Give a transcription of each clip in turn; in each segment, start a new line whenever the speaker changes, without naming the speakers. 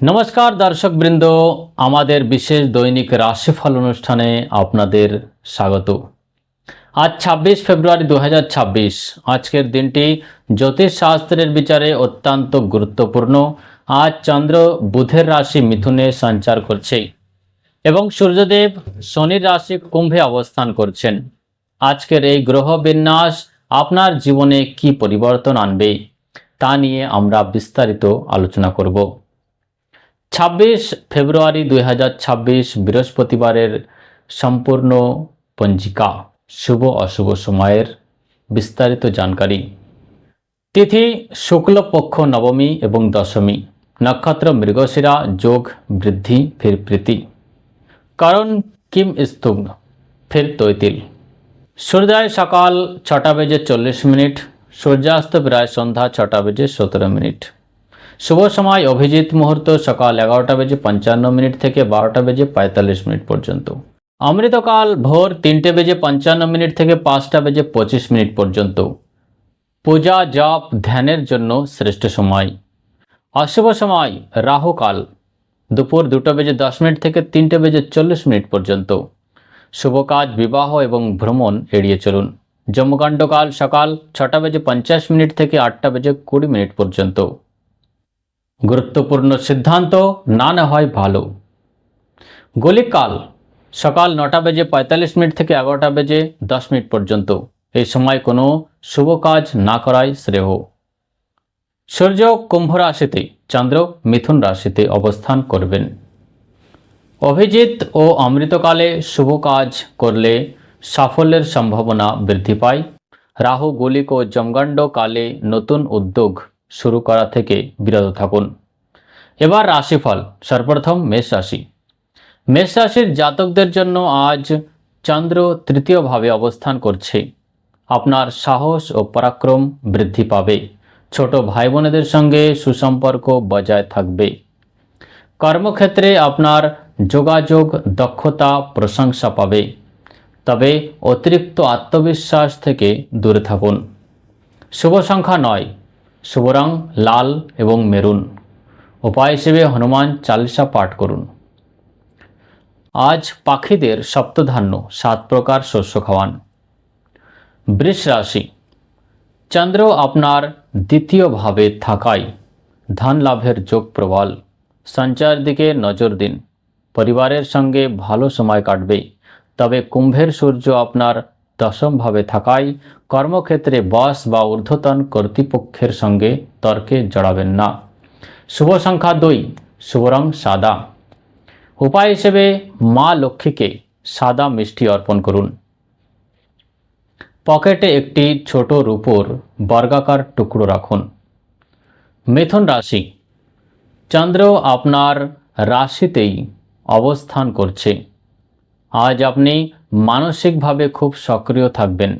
নমস্কার দর্শক বৃন্দ, আমাদের বিশেষ দৈনিক রাশিফল অনুষ্ঠানে আপনাদের স্বাগত। আজ ২৬ ফেব্রুয়ারি ২০২৬। আজকের দিনটি জ্যোতিষ শাস্ত্রের বিচারে অত্যন্ত গুরুত্বপূর্ণ। আজ চন্দ্র বুধের রাশি মিথুনে সঞ্চার করছে এবং সূর্যদেব শনির রাশি কুম্ভে অবস্থান করছেন। আজকের এই গ্রহ বিন্যাস আপনার জীবনে কি পরিবর্তন আনবে তা নিয়ে আমরা বিস্তারিত আলোচনা করব। ২৬ ফেব্রুয়ারি ২০২৬ বৃহস্পতিবারের সম্পূর্ণ পঞ্জিকা, শুভ অশুভ সময়ের বিস্তারিত জানকারি। তিথি শুক্লপক্ষ নবমী এবং দশমী, নক্ষত্র মৃগশিরা, যোগ বৃদ্ধি ফির প্রীতি, করণ কিম স্তুগ ফির তৈতিল। সূর্যোদয় সকাল ৬টা বেজে ৪০ মিনিট, সূর্যাস্ত প্রায় সন্ধ্যা ৬টা বেজে ১৭ মিনিট। শুভ সময় অভিজিৎ মুহূর্ত সকাল ১১টা বেজে ৫৫ মিনিট থেকে ১২টা বেজে ৪৫ মিনিট পর্যন্ত। অমৃতকাল ভোর ৩টে বেজে ৫৫ মিনিট থেকে ৫টা বেজে ২৫ মিনিট পর্যন্ত। পূজা জপ ধ্যানের জন্য শ্রেষ্ঠ সময়। অশুভ সময় রাহুকাল দুপুর ২টো বেজে ১০ মিনিট থেকে ৩টে বেজে ৪০ মিনিট পর্যন্ত। শুভ কাজ বিবাহ এবং ভ্রমণ এড়িয়ে চলুন। যমগণ্ডকাল সকাল ৬টা বেজে ৫০ মিনিট থেকে ৮টা বেজে ২০ মিনিট পর্যন্ত। গুরুত্বপূর্ণ সিদ্ধান্ত না নেওয়াই ভালো। গলিকাল সকাল ৯টা বেজে ৪৫ মিনিট থেকে ১১টা বেজে ১০ মিনিট পর্যন্ত। এই সময় কোনো শুভ কাজ না করাই শ্রেয়। সূর্য কুম্ভ রাশিতে, চন্দ্র মিথুন রাশিতে অবস্থান করবেন। অভিজিৎ ও অমৃতকালে শুভ কাজ করলে সাফল্যের সম্ভাবনা বৃদ্ধি পায়। রাহু গলিক ও যমগণ্ড কালে নতুন উদ্যোগ শুরু করা থেকে বিরত থাকুন। এবার রাশিফল। সর্বপ্রথম মেষ রাশি। মেষ রাশির জাতকদের জন্য আজ চন্দ্র তৃতীয়ভাবে অবস্থান করছে। আপনার সাহস ও পরাক্রম বৃদ্ধি পাবে। ছোট ভাই বোনেদের সঙ্গে সুসম্পর্ক বজায় থাকবে। কর্মক্ষেত্রে আপনার যোগাযোগ দক্ষতা প্রশংসা পাবে, তবে অতিরিক্ত আত্মবিশ্বাস থেকে দূরে থাকুন। শুভ সংখ্যা ৯, শুভ রং লাল এবং মেরুন। উপায় হিসেবে হনুমান চালিসা পাঠ করুন। আজ পাখিদের সপ্তধান্য ৭ প্রকার শস্য খাওয়ান। বৃষ রাশি। চন্দ্র আপনার দ্বিতীয়ভাবে থাকায় ধন লাভের যোগ প্রবল। সঞ্চয়ের দিকে নজর দিন। পরিবারের সঙ্গে ভালো সময় কাটবে, তবে কুম্ভের সূর্য আপনার দশমভাবে থাকায় কর্মক্ষেত্রে বস বা ঊর্ধ্বতন কর্তৃপক্ষের সঙ্গে তর্কে জড়াবেন না। শুভ সংখ্যা ২, শুভ রং সাদা। উপায় হিসেবে মা লক্ষ্মীকে সাদা মিষ্টি অর্পণ করুন। পকেটে একটি ছোট রূপোর বর্গাকার টুকরো রাখুন। মিথুন রাশি। চন্দ্র আপনার রাশিতেই অবস্থান করছে। আজ আপনি মানসিকভাবে খুব সক্রিয় থাকবেন।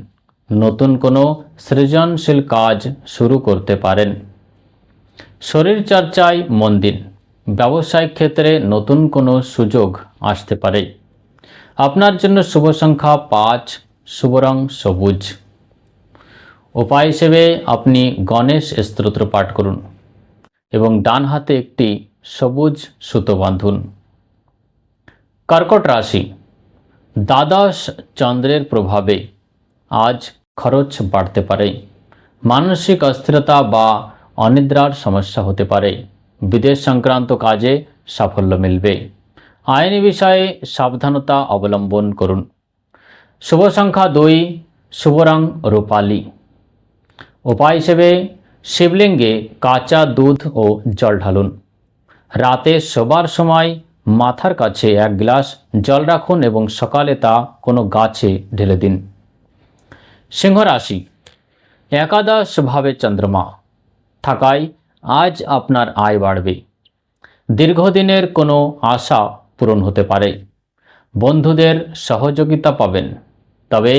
নতুন কোনো সৃজনশীল কাজ শুরু করতে পারেন। শরীরচর্চায় মন দিন। ব্যবসায়িক ক্ষেত্রে নতুন কোনো সুযোগ আসতে পারে। আপনার জন্য শুভ সংখ্যা ৫, শুভ রং সবুজ। উপায় হিসেবে আপনি গণেশ স্তোত্র পাঠ করুন এবং ডান হাতে একটি সবুজ সুতো বাঁধুন। কর্কট রাশি। দ্বাদশ চন্দ্রের প্রভাবে আজ খরচ বাড়তে পারে। মানসিক অস্থিরতা বা অনিদ্রার সমস্যা হতে পারে। বিদেশ সংক্রান্ত কাজে সাফল্য মিলবে। আইনি বিষয়ে সাবধানতা অবলম্বন করুন। শুভ সংখ্যা ২, শুভ রং রূপালী। উপায় হিসেবে শিবলিঙ্গে কাঁচা দুধ ও জল ঢালুন। রাতে শোবার সময় মাথার কাছে ১ গ্লাস জল রাখুন এবং সকালে তা কোনো গাছে ঢেলে দিন। সিংহ রাশি। একাদশভাবে চন্দ্রমা থাকায় আজ আপনার আয় বাড়বে। দীর্ঘদিনের কোনো আশা পূরণ হতে পারে। বন্ধুদের সহযোগিতা পাবেন, তবে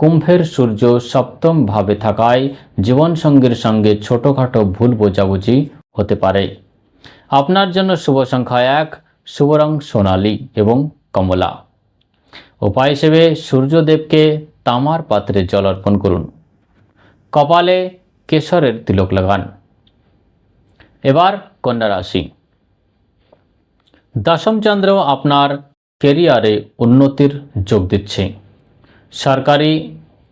কুম্ভের সূর্য সপ্তমভাবে থাকায় জীবনসঙ্গীর সঙ্গে ছোটোখাটো ভুল বোঝাবুঝি হতে পারে। আপনার জন্য শুভ সংখ্যা ১, শুভ রং সোনালী এবং কমলা। উপায় হিসেবে সূর্যদেবকে তামার পাত্রে জল অর্পণ করুন। কপালে কেশরের তিলক লাগান। এবার কন্যা রাশি। দশম চন্দ্র আপনার কেরিয়ারে উন্নতির যোগ দিচ্ছে। সরকারি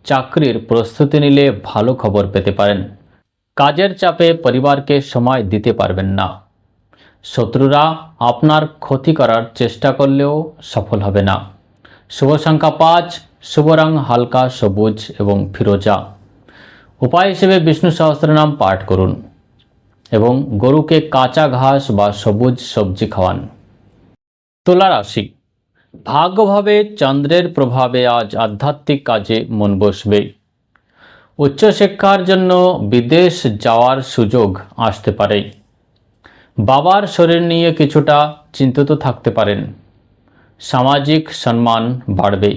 চাকরির প্রস্তুতি নিলে ভালো খবর পেতে পারেন। কাজের চাপে পরিবারকে সময় দিতে পারবেন না। শত্রুরা আপনার ক্ষতি করার চেষ্টা করলেও সফল হবে না। শুভ সংখ্যা 5, শুভ রং হালকা সবুজ এবং ফিরোজা। উপায় হিসেবে বিষ্ণু সহস্রনাম পাঠ করুন এবং গরুকে কাঁচা ঘাস বা সবুজ সবজি খাওয়ান। তুলা রাশি, ভাগ্যভাবে চন্দ্রের প্রভাবে আজ আধ্যাত্মিক কাজে মন বসবে। উচ্চশিক্ষার জন্য বিদেশ যাওয়ার সুযোগ আসতে পারে। বাবার শরীর নিয়ে কিছুটা চিন্তিত থাকতে পারেন। সামাজিক সম্মান বাড়বে।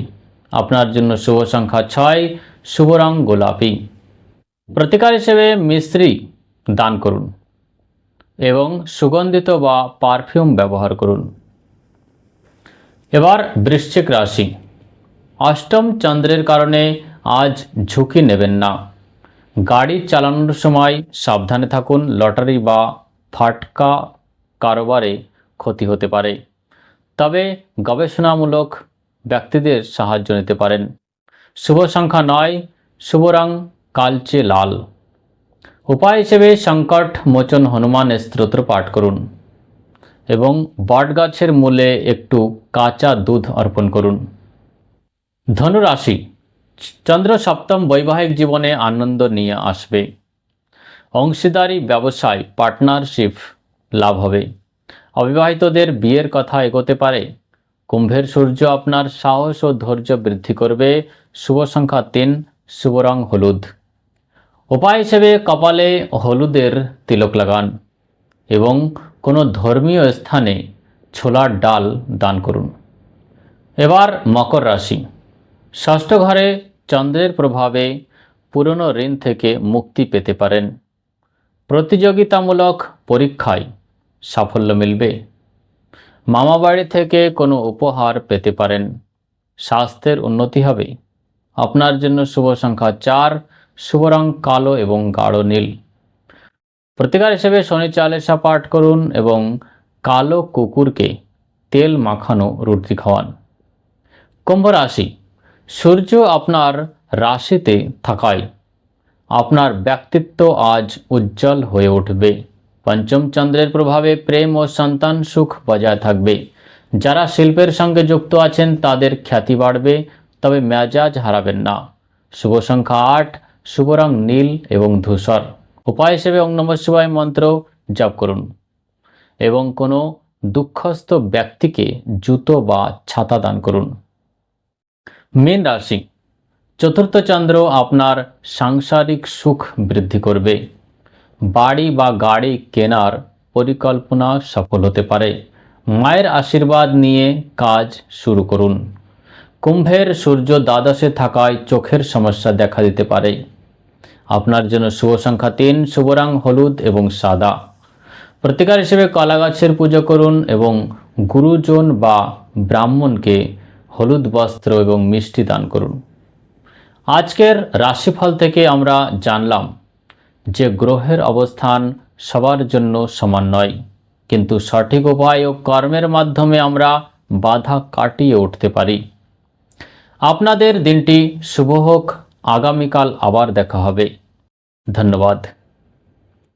আপনার জন্য শুভ সংখ্যা 6, শুভ রং গোলাপি। প্রতিকার হিসেবে মিশ্রি দান করুন এবং সুগন্ধিত বা পারফিউম ব্যবহার করুন। এবার বৃশ্চিক রাশি, অষ্টম চন্দ্রের কারণে আজ ঝুঁকি নেবেন না। গাড়ি চালানোর সময় সাবধানে থাকুন। লটারি বা ফাটকা কারবারে ক্ষতি হতে পারে, তবে গবেষণামূলক ব্যক্তিদের সাহায্য নিতে পারেন। শুভ সংখ্যা 9, শুভ রং কালচে লাল। উপায় হিসেবে সংকট মোচন হনুমান স্তোত্র পাঠ করুন এবং বটগাছের মূলে একটু কাঁচা দুধ অর্পণ করুন। ধনু রাশি, চন্দ্র সপ্তম বৈবাহিক জীবনে আনন্দ নিয়ে আসবে। অংশীদারি ব্যবসায় পার্টনারশিপ লাভ হবে। অবিবাহিতদের বিয়ের কথা এগোতে পারে। কুম্ভের সূর্য আপনার সাহস ও ধৈর্য বৃদ্ধি করবে। শুভ সংখ্যা 3, শুভ রং হলুদ। উপায় হিসেবে কপালে হলুদের তিলক লাগান এবং কোনো ধর্মীয় স্থানে ছোলার ডাল দান করুন। এবার মকর রাশি, ষষ্ঠ ঘরে চন্দ্রের প্রভাবে পুরনো ঋণ থেকে মুক্তি পেতে পারেন। প্রতিযোগিতামূলক পরীক্ষায় সাফল্য মিলবে। মামাবাড়ি থেকে কোনো উপহার পেতে পারেন। স্বাস্থ্যের উন্নতি হবে। আপনার জন্য শুভ সংখ্যা 4, শুভ রং কালো এবং গাঢ় নীল। প্রতিকার হিসেবে শনি চালিসা পাঠ করুন এবং কালো কুকুরকে তেল মাখানো রুটি খাওয়ান। কুম্ভ রাশি, সূর্য আপনার রাশিতে থাকায় আপনার ব্যক্তিত্ব আজ উজ্জ্বল হয়ে উঠবে। পঞ্চম চন্দ্রের প্রভাবে প্রেম ও সন্তান সুখ বজায় থাকবে। যারা শিল্পের সঙ্গে যুক্ত আছেন তাদের খ্যাতি বাড়বে, তবে মেজাজ হারাবেন না। শুভ সংখ্যা 8, শুভ রং নীল এবং ধূসর। উপায় হিসেবে ওং নমঃ শিবায় মন্ত্র জপ করুন এবং কোনো দুঃখস্থ ব্যক্তিকে জুতো বা ছাতা দান করুন। মীন রাশি, চতুর্থ চন্দ্র আপনার সাংসারিক সুখ বৃদ্ধি করবে। বাড়ি বা গাড়ি কেনার পরিকল্পনা সফল হতে পারে। মায়ের আশীর্বাদ নিয়ে কাজ শুরু করুন। কুম্ভের সূর্য দ্বাদশে থাকায় চোখের সমস্যা দেখা দিতে পারে। আপনার জন্য শুভ সংখ্যা 3, শুভ রং হলুদ এবং সাদা। প্রতিকার হিসেবে কলা গাছের পুজো করুন এবং গুরুজন বা ব্রাহ্মণকে হলুদ বস্ত্র এবং মিষ্টি দান করুন। আজকের রাশিফল থেকে আমরা জানলাম যে গ্রহের অবস্থান সবার জন্য সমান নয়, কিন্তু সঠিক উপায় ও কর্মের মাধ্যমে আমরা বাধা কাটিয়ে উঠতে পারি। আপনাদের দিনটি শুভ হোক। আগামীকাল আবার দেখা হবে। ধন্যবাদ।